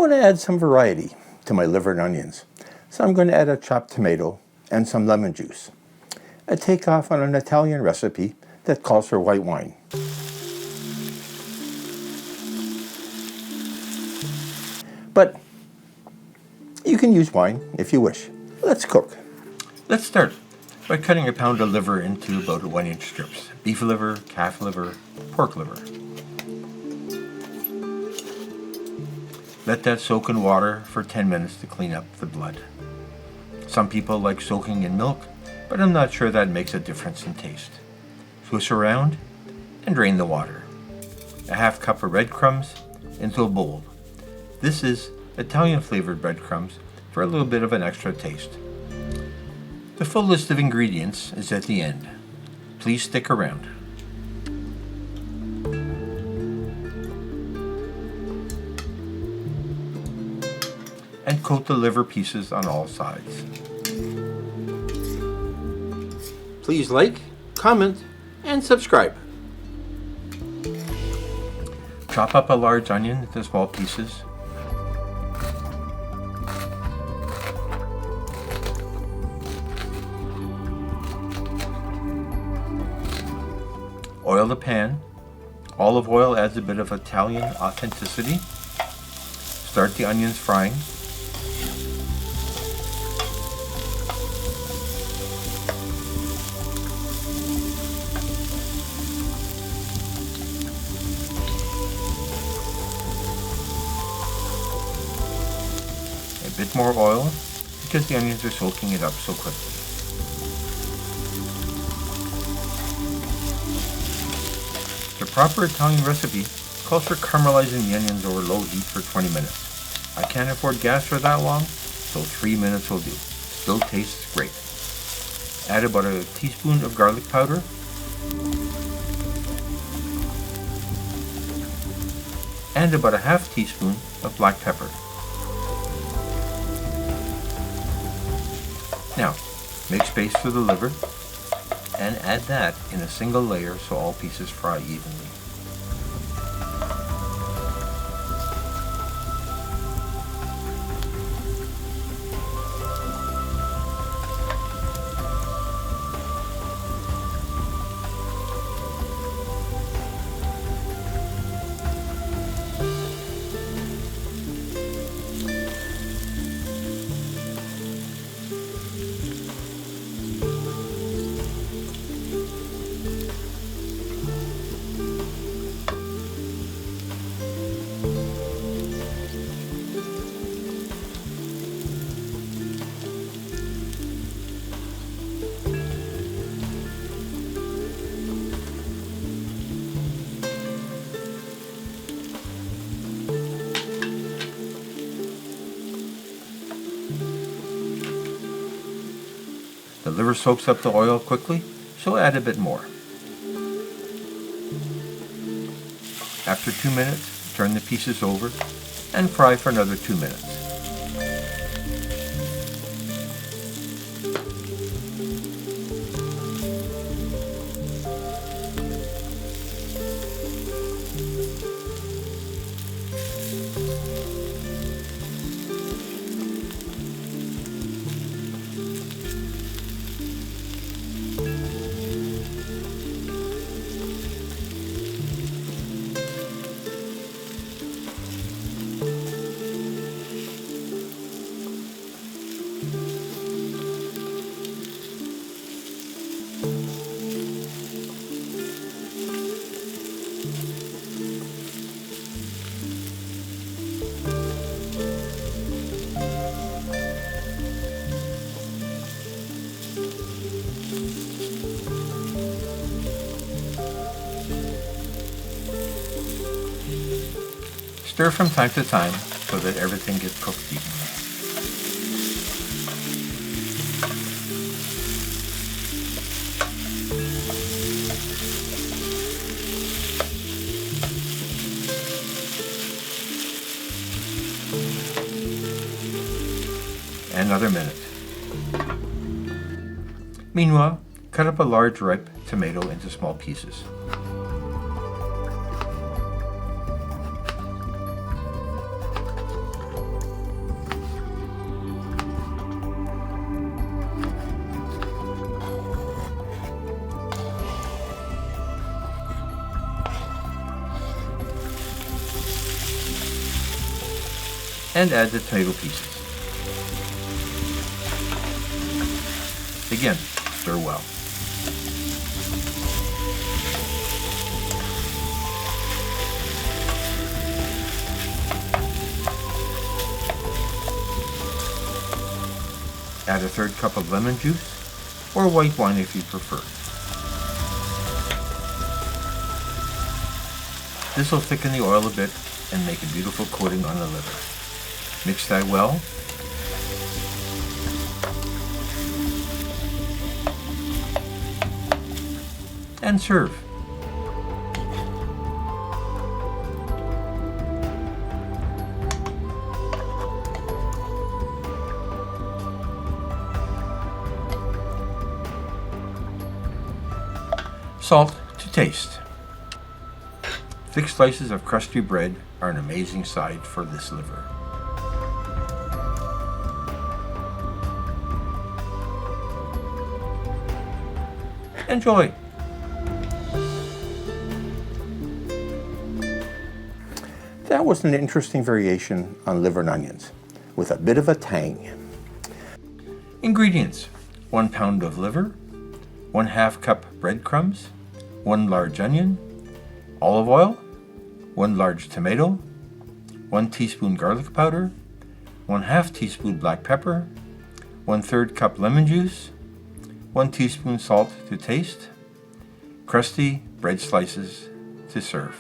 want to add some variety to my liver and onions, so I'm going to add a chopped tomato and some lemon juice. A takeoff on an Italian recipe that calls for white wine. But you can use wine if you wish. Let's cook. Let's start by cutting a pound of liver into about 1-inch strips. Beef liver, calf liver, pork liver. Let that soak in water for 10 minutes to clean up the blood. Some people like soaking in milk, but I'm not sure that makes a difference in taste. Swish around and drain the water. A half cup of breadcrumbs into a bowl. This is Italian flavored breadcrumbs for a little bit of an extra taste. The full list of ingredients is at the end. Please stick around. And coat the liver pieces on all sides. Please like, comment, and subscribe. Chop up a large onion into small pieces. Oil the pan. Olive oil adds a bit of Italian authenticity. Start the onions frying. A bit more oil because the onions are soaking it up so quickly. The proper Italian recipe calls for caramelizing the onions over low heat for 20 minutes. I can't afford gas for that long, so 3 minutes will do. Still tastes great. Add about a teaspoon of garlic powder. And about a half teaspoon of black pepper. Now, make space for the liver and add that in a single layer so all pieces fry evenly. The liver soaks up the oil quickly, so add a bit more. After 2 minutes, turn the pieces over and fry for another 2 minutes. Stir from time to time so that everything gets cooked evenly. Another minute. Meanwhile, cut up a large ripe tomato into small pieces. and add the tomato pieces. Again, stir well. Add a third cup of lemon juice, or white wine if you prefer. This will thicken the oil a bit and make a beautiful coating on the liver. Mix that well. And serve. Salt to taste. Thick slices of crusty bread are an amazing side for this liver. Enjoy! That was an interesting variation on liver and onions, with a bit of a tang. Ingredients: 1 pound of liver, 1/2 cup breadcrumbs, 1 large onion, olive oil, 1 large tomato, 1 teaspoon garlic powder, 1/2 teaspoon black pepper, 1/3 cup lemon juice, 1 teaspoon salt to taste, crusty bread slices to serve.